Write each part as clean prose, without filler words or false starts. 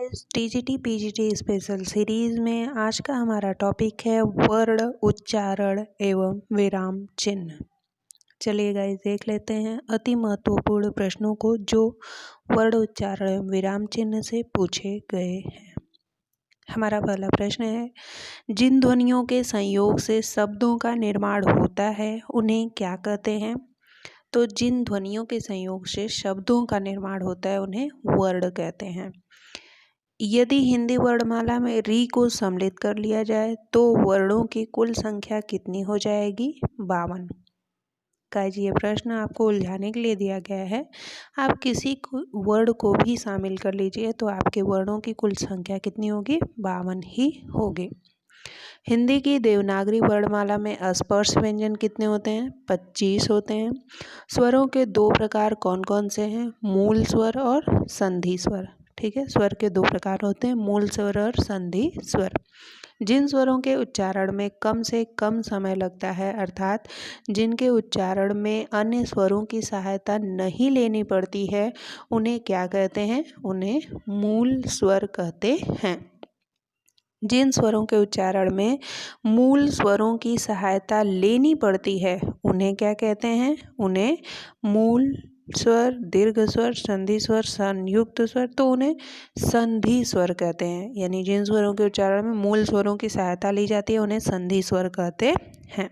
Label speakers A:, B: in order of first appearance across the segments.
A: Guys, TGT PGT special series में आज का हमारा टॉपिक है वर्ण उच्चारण एवं विराम चिन्ह। चलिए गाइस देख लेते हैं अति महत्वपूर्ण प्रश्नों को जो वर्ण उच्चारण एवं विराम चिन्ह से पूछे गए हैं। हमारा पहला प्रश्न है, जिन ध्वनियों के संयोग से शब्दों का निर्माण होता है उन्हें क्या कहते हैं? तो जिन ध्वनियों के संयोग से शब्दों का निर्माण होता है उन्हें वर्ण कहते हैं। यदि हिंदी वर्णमाला में री को सम्मिलित कर लिया जाए तो वर्णों की कुल संख्या कितनी हो जाएगी? 52। गाइस ये प्रश्न आपको उलझाने के लिए दिया गया है। आप किसी वर्ण को भी शामिल कर लीजिए तो आपके वर्णों की कुल संख्या कितनी होगी? 52 ही होगी। हिंदी की देवनागरी वर्णमाला में स्पर्श व्यंजन कितने होते हैं? 25 होते हैं। स्वरों के दो प्रकार कौन कौन से हैं? मूल स्वर और संधि स्वर। ठीक है, स्वर के दो प्रकार होते हैं, मूल स्वर और संधि स्वर। जिन स्वरों के उच्चारण में कम से कम समय लगता है अर्थात जिनके उच्चारण में अन्य स्वरों की सहायता नहीं लेनी पड़ती है उन्हें क्या कहते हैं? उन्हें मूल स्वर कहते हैं। जिन स्वरों के उच्चारण में मूल स्वरों की सहायता लेनी पड़ती है उन्हें क्या कहते हैं? उन्हें मूल स्वर, दीर्घ स्वर, संधि स्वर, संयुक्त स्वर, तो उन्हें संधि स्वर कहते हैं। यानी जिन स्वरों के उच्चारण में मूल स्वरों की सहायता ली जाती है उन्हें संधि स्वर कहते हैं।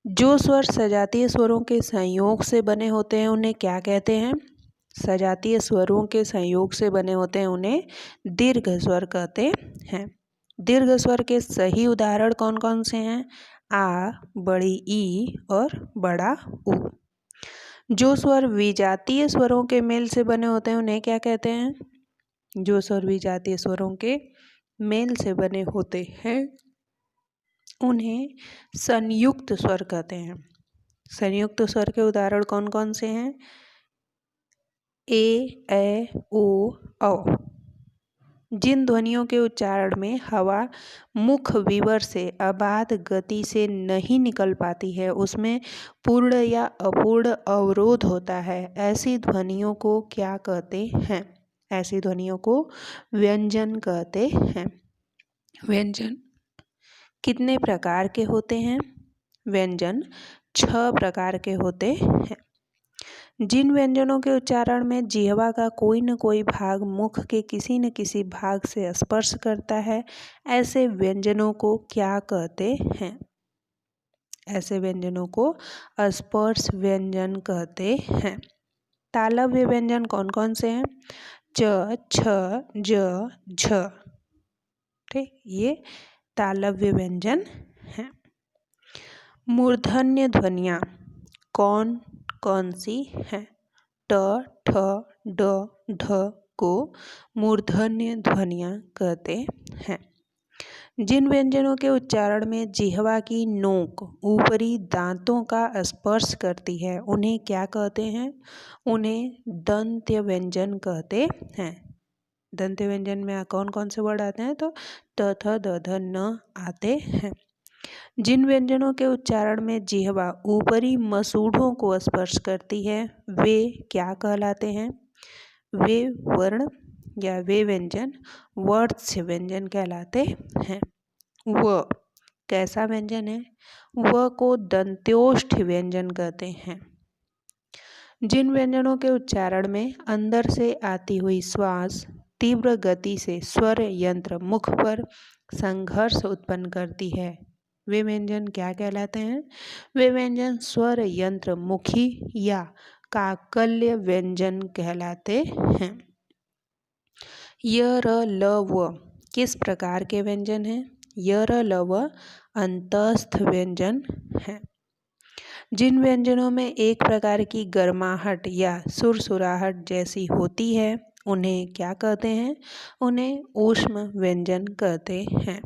A: जो स्वर सजातीय स्वरों के संयोग से बने होते हैं उन्हें क्या कहते हैं? सजातीय स्वरों के संयोग से बने होते हैं उन्हें दीर्घ स्वर कहते हैं। दीर्घ स्वर के सही उदाहरण कौन कौन से हैं? आ, बड़ी ई और बड़ा उ। जो स्वर विजातीय स्वरों के मेल से बने होते हैं उन्हें क्या कहते हैं? जो स्वर विजातीय स्वरों के मेल से बने होते हैं उन्हें संयुक्त स्वर कहते हैं। संयुक्त स्वर के उदाहरण कौन कौन से हैं? ए, ओ, औ। जिन ध्वनियों के उच्चारण में हवा मुख विवर से अबाध गति से नहीं निकल पाती है उसमें पूर्ण या अपूर्ण अवरोध होता है, ऐसी ध्वनियों को क्या कहते हैं? ऐसी ध्वनियों को व्यंजन कहते हैं। व्यंजन कितने प्रकार के होते हैं? व्यंजन 6 प्रकार के होते हैं। जिन व्यंजनों के उच्चारण में जिह्वा का कोई न कोई भाग मुख के किसी न किसी भाग से स्पर्श करता है ऐसे व्यंजनों को क्या कहते हैं? ऐसे व्यंजनों को स्पर्श व्यंजन कहते हैं। तालव्य व्यंजन कौन कौन से हैं? च, छ, ज, झ। ठीक, ये तालव्य व्यंजन हैं। मूर्धन्य ध्वनियाँ कौन कौन सी हैं? ट, ठ, ड, ढ को मूर्धन्य ध्वनियाँ कहते हैं। जिन व्यंजनों के उच्चारण में जिह्वा की नोक ऊपरी दांतों का स्पर्श करती है उन्हें क्या कहते हैं? उन्हें दंत्य व्यंजन कहते हैं। दंत्य व्यंजन में कौन कौन से वर्ड आते हैं? तो त, थ, द, ध, न आते हैं। जिन व्यंजनों के उच्चारण में जिह्वा ऊपरी मसूढ़ों को स्पर्श करती है वे क्या कहलाते हैं? वे वर्ण या वे व्यंजन वर्त्स्य व्यंजन कहलाते हैं। व कैसा व्यंजन है? व को दंत्योष्ठ व्यंजन कहते हैं। जिन व्यंजनों के उच्चारण में अंदर से आती हुई श्वास तीव्र गति से स्वर यंत्र मुख पर संघर्ष उत्पन्न करती है वे व्यंजन क्या कहलाते हैं? वे व्यंजन स्वर यंत्र मुखी या काकल्य व्यंजन कहलाते हैं। य, र, ल, व किस प्रकार के व्यंजन हैं? य, र, ल, व अंतस्थ व्यंजन हैं। जिन व्यंजनों में एक प्रकार की गर्माहट या सुरसुराहट जैसी होती है उन्हें क्या कहते हैं? उन्हें ऊष्म व्यंजन कहते हैं।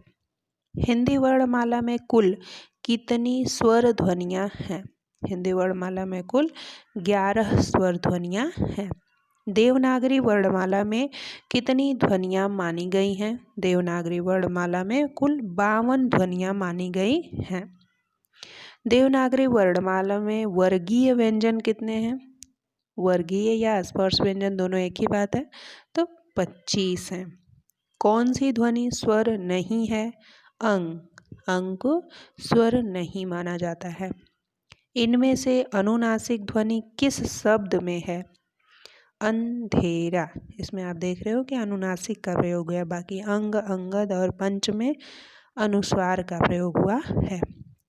A: हिंदी वर्णमाला में कुल कितनी स्वर ध्वनियाँ हैं? हिंदी वर्णमाला में कुल 11 स्वर ध्वनियाँ हैं। देवनागरी वर्णमाला में कितनी ध्वनियाँ मानी गई हैं? देवनागरी वर्णमाला में कुल 52 ध्वनियाँ मानी गई हैं। देवनागरी वर्णमाला में वर्गीय व्यंजन कितने हैं? वर्गीय या स्पर्श व्यंजन दोनों एक ही बात है। तो 25 हैं। कौन सी ध्वनि स्वर नहीं है? अंग। अंग को स्वर नहीं माना जाता है। इनमें से अनुनासिक ध्वनि किस शब्द में है? अंधेरा। इसमें आप देख रहे हो कि अनुनासिक का प्रयोग हुआ, बाकी अंग, अंगद और पंच में अनुस्वार का प्रयोग हुआ है।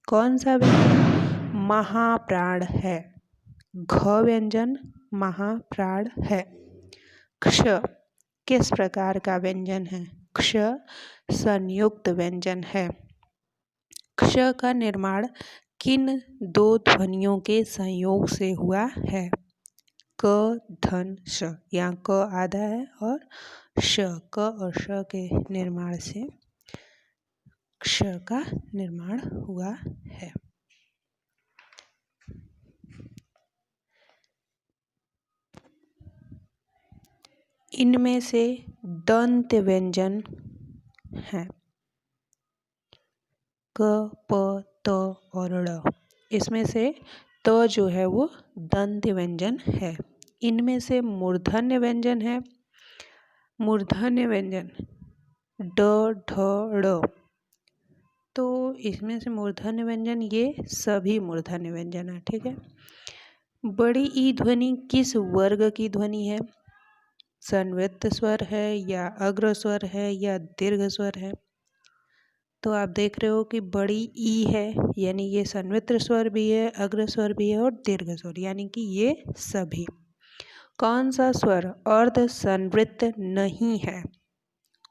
A: कौन सा व्यंजन महाप्राण है? घ व्यंजन महाप्राण है। क्ष किस प्रकार का व्यंजन है? क्ष संयुक्त व्यंजन है। क्ष का निर्माण किन दो ध्वनियों के संयोग से हुआ है? क धन श। यहाँ क आधा है और श, क और श के निर्माण से क्ष का निर्माण हुआ है। इनमें से दंत व्यंजन हैं क, प, त और ड़। इसमें से त जो है वो दंत व्यंजन है। इनमें से मूर्धन्य व्यंजन है। मूर्धन्य व्यंजन ड, ढ, ड़। तो इसमें से मूर्धन्य व्यंजन ये सभी मूर्धन्य व्यंजन है। ठीक है। बड़ी ई ध्वनि किस वर्ग की ध्वनि है? संवृत्त स्वर है या अग्र स्वर है या दीर्घ स्वर है? तो आप देख रहे हो कि बड़ी ई है, यानी ये संवृत्त स्वर भी है, अग्र स्वर भी है और दीर्घ स्वर, यानी कि ये सभी। कौन सा स्वर अर्ध संवृत्त नहीं है?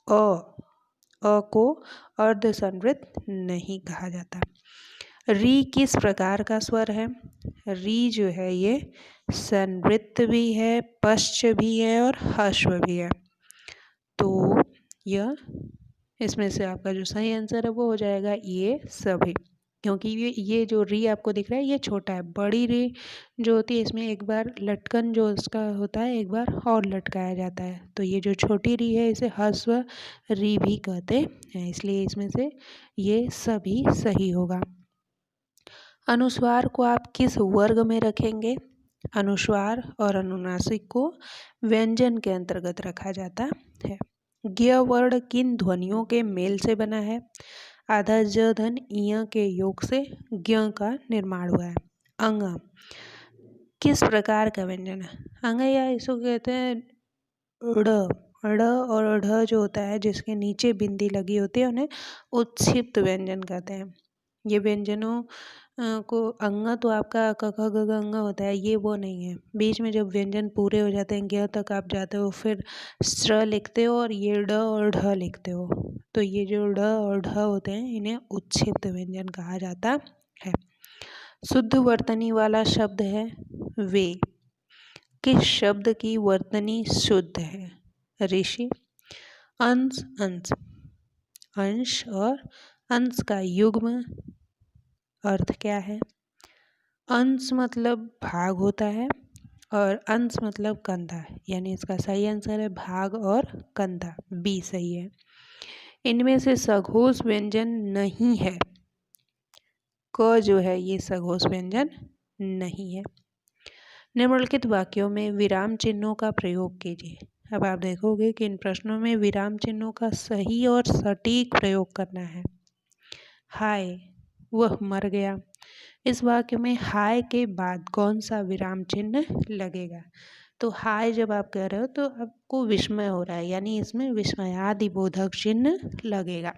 A: अ को अर्ध संवृत्त नहीं कहा जाता। री किस प्रकार का स्वर है? री जो है ये संवृत्त भी है, पश्च भी है और ह्रस्व भी है। तो यह इसमें से आपका जो सही आंसर है वो हो जाएगा ये सभी, क्योंकि ये जो री आपको दिख रहा है ये छोटा है। बड़ी री जो होती है इसमें एक बार लटकन जो उसका होता है एक बार और लटकाया जाता है, तो ये जो छोटी री है इसे ह्रस्व री भी कहते हैं, इसलिए इसमें से ये सभी सही होगा। अनुस्वार को आप किस वर्ग में रखेंगे? अनुस्वार और अनुनासिक को व्यंजन के अंतर्गत रखा जाता है। ज्ञ वर्ण किन ध्वनियों के मेल से बना है? आधा ज धन इय के योग से ज्ञ का निर्माण हुआ है। अंग किस प्रकार का व्यंजन है? अंग या इसको कहते हैं ड़ और ढ जो होता है जिसके नीचे बिंदी लगी होती है उन्हें उत्क्षिप्त व्यंजन कहते हैं। ये व्यंजनों को अंग तो आपका क ख ग घ अंग होता है, ये वो नहीं है। बीच में जब व्यंजन पूरे हो जाते हैं ज्ञ तक आप जाते हो फिर स्र लिखते हो और ये ड और ढ लिखते हो, तो ये जो ड और ढ होते हैं इन्हें उत्क्षिप्त व्यंजन कहा जाता है। शुद्ध वर्तनी वाला शब्द है वे। किस शब्द की वर्तनी शुद्ध है? ऋषि। अंश अंश, अंश और अंश का युग्म अर्थ क्या है? अंश मतलब भाग होता है और अंश मतलब कंधा, यानी इसका सही आंसर है भाग और कंधा, बी सही है। इनमें से सघोष व्यंजन नहीं है। क जो है ये सघोष व्यंजन नहीं है। निम्नलिखित वाक्यों में विराम चिन्हों का प्रयोग कीजिए। अब आप देखोगे कि इन प्रश्नों में विराम चिन्हों का सही और सटीक प्रयोग करना है। हाय वह मर गया, इस वाक्य में हाय के बाद कौन सा विराम चिन्ह लगेगा? तो हाय जब आप कह रहे हो तो आपको विस्मय हो रहा है, यानी इसमें विस्मयादि बोधक चिन्ह लगेगा।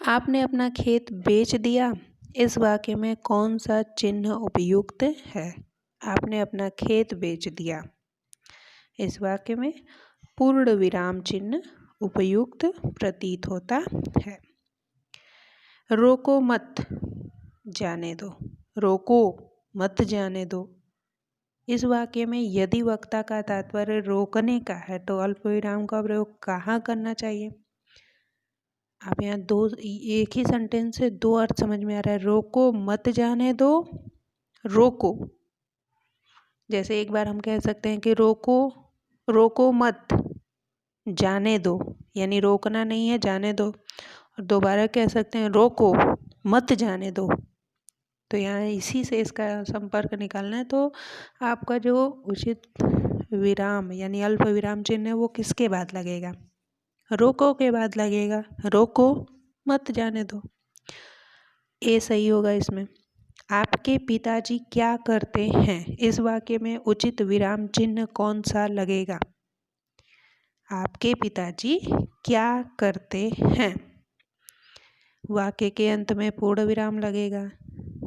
A: आपने अपना खेत बेच दिया, इस वाक्य में कौन सा चिन्ह उपयुक्त है? आपने अपना खेत बेच दिया, इस वाक्य में पूर्ण विराम चिन्ह उपयुक्त प्रतीत होता है। रोको मत जाने दो, रोको मत जाने दो, इस वाक्य में यदि वक्ता का तात्पर्य रोकने का है तो अल्प विराम का प्रयोग कहाँ करना चाहिए? आप यहाँ एक ही सेंटेंस से दो अर्थ समझ में आ रहा है। रोको मत जाने दो, रोको, जैसे एक बार हम कह सकते हैं कि रोको रोको मत जाने दो, यानी रोकना नहीं है, जाने दो। और दोबारा कह सकते हैं रोको मत जाने दो, तो यहाँ इसी से इसका संपर्क निकालना है। तो आपका जो उचित विराम यानी अल्प विराम चिन्ह है वो किसके बाद लगेगा? रोको के बाद लगेगा। रोको मत जाने दो। ए सही होगा इसमें। आपके पिताजी क्या करते हैं? इस वाक्य में उचित विराम चिन्ह कौन सा लगेगा? आपके पिताजी क्या करते हैं? वाक्य के अंत में पूर्ण विराम लगेगा।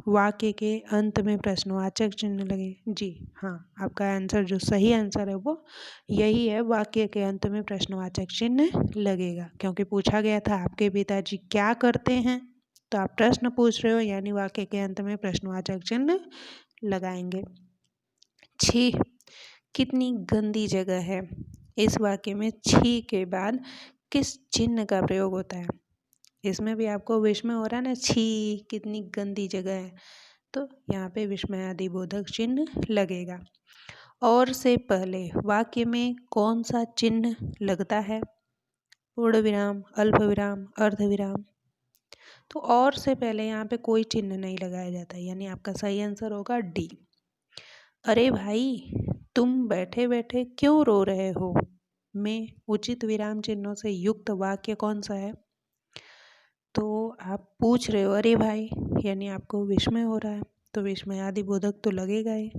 A: वाक्य के अंत में प्रश्नवाचक चिन्ह लगे। जी हाँ, आपका आंसर जो सही आंसर है वो यही है, वाक्य के अंत में प्रश्नवाचक चिन्ह लगेगा, क्योंकि पूछा गया था आपके पिताजी क्या करते हैं, तो आप प्रश्न पूछ रहे हो यानी वाक्य के अंत में प्रश्नवाचक चिन्ह लगाएंगे। 6 कितनी गंदी जगह है। इस वाक्य में छी के बाद किस चिन्ह का प्रयोग होता है? इसमें भी आपको विस्मय हो रहा है ना, छी कितनी गंदी जगह है, तो यहाँ पे विस्मयादि बोधक चिन्ह लगेगा। और से पहले वाक्य में कौन सा चिन्ह लगता है? पूर्ण विराम, अल्प विराम, अर्ध विराम। तो और से पहले यहाँ पे कोई चिन्ह नहीं लगाया जाता, यानी आपका सही आंसर होगा डी। अरे भाई तुम बैठे बैठे क्यों रो रहे हो में उचित विराम चिन्हों से युक्त वाक्य कौन सा है? तो आप पूछ रहे हो अरे भाई, यानी आपको विस्मय हो रहा है, तो विस्मयादि बोधक तो लगेगा ही।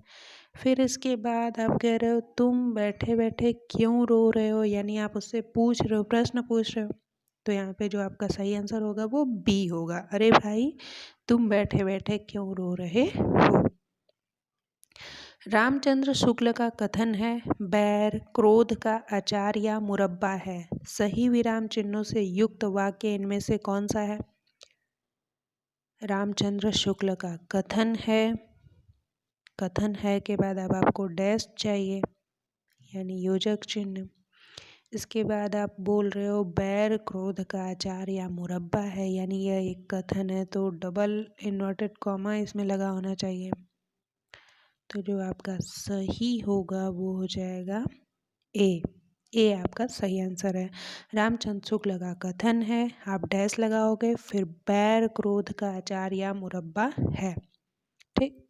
A: फिर इसके बाद आप कह रहे हो तुम बैठे बैठे क्यों रो रहे हो, यानी आप उससे पूछ रहे हो, प्रश्न पूछ रहे हो, तो यहाँ पे जो आपका सही आंसर होगा वो बी होगा। अरे भाई तुम बैठे बैठे क्यों रो रहे हो। रामचंद्र शुक्ल का कथन है बैर क्रोध का अचार या मुरब्बा है। सही विराम चिन्हों से युक्त वाक्य इनमें से कौन सा है? रामचंद्र शुक्ल का कथन है के बाद अब आपको डैश चाहिए यानी योजक चिन्ह। इसके बाद आप बोल रहे हो बैर क्रोध का अचार या मुरब्बा है, यानी यह एक कथन है, तो डबल इन्वर्टेड कॉमा इसमें लगा होना चाहिए। तो जो आपका सही होगा वो हो जाएगा ए आपका सही आंसर है। रामचंद्र शुक्ल का कथन है, आप डैश लगाओगे, फिर बैर क्रोध का अचार या मुरब्बा है। ठीक।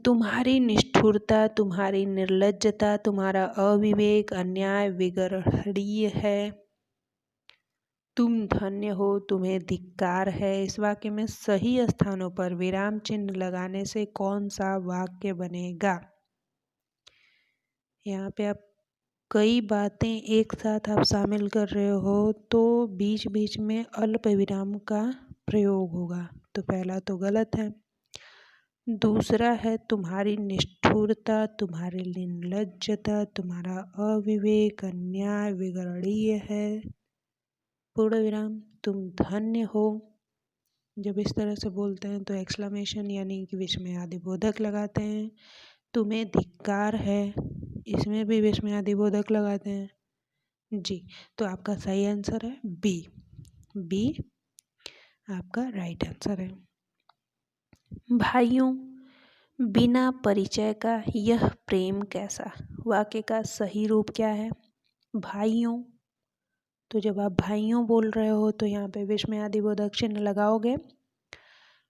A: तुम्हारी निष्ठुरता, तुम्हारी निर्लज्जता, तुम्हारा अविवेक, अन्याय, विगर्हणीय है। तुम धन्य हो, तुम्हें धिक्कार है। इस वाक्य में सही स्थानों पर विराम चिन्ह लगाने से कौन सा वाक्य बनेगा? यहाँ पे आप कई बातें एक साथ आप शामिल कर रहे हो, तो बीच बीच में अल्प विराम का प्रयोग होगा, तो पहला तो गलत है। दूसरा है तुम्हारी निष्ठुरता, तुम्हारी निर्लज्जता, तुम्हारा अविवेक, अन्याय, विगर्हणीय है। पूर्ण विराम तुम धन्य हो। जब इस तरह से बोलते हैं तो एक्सक्लेमेशन यानी कि विस्मयादि बोधक लगाते हैं। तुम्हें धिक्कार है, इसमें भी विस्मयादि बोधक लगाते हैं। जी, तो आपका सही आंसर है बी आपका राइट आंसर है। भाइयों, बिना परिचय का यह प्रेम कैसा। वाक्य का सही रूप क्या है? भाइयों। तो जब आप भाइयों बोल रहे हो तो यहाँ पे विस्मयादि बोधक चिन्ह लगाओगे।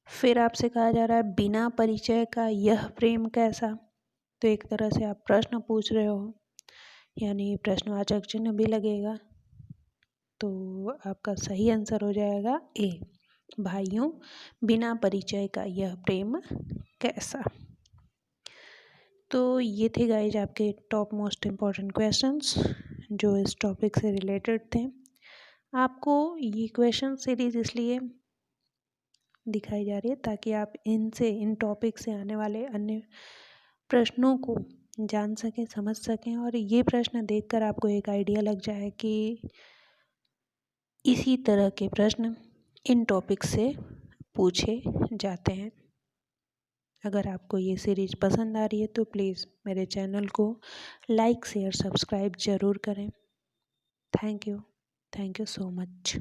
A: फिर आपसे कहा जा रहा है बिना परिचय का यह प्रेम कैसा, तो एक तरह से आप प्रश्न पूछ रहे हो, यानी प्रश्नवाचक चिन्ह भी लगेगा। तो आपका सही आंसर हो जाएगा ए, भाइयों बिना परिचय का यह प्रेम कैसा। तो ये थे गाइज आपके टॉप मोस्ट इम्पॉर्टेंट क्वेश्चंस जो इस टॉपिक से रिलेटेड थे। आपको ये क्वेश्चन सीरीज इसलिए दिखाई जा रही है ताकि आप इन टॉपिक से आने वाले अन्य प्रश्नों को जान सकें, समझ सकें, और ये प्रश्न देखकर आपको एक आइडिया लग जाए कि इसी तरह के प्रश्न इन टॉपिक से पूछे जाते हैं। अगर आपको ये सीरीज पसंद आ रही है तो प्लीज़ मेरे चैनल को लाइक शेयर सब्सक्राइब ज़रूर करें। Thank you so much.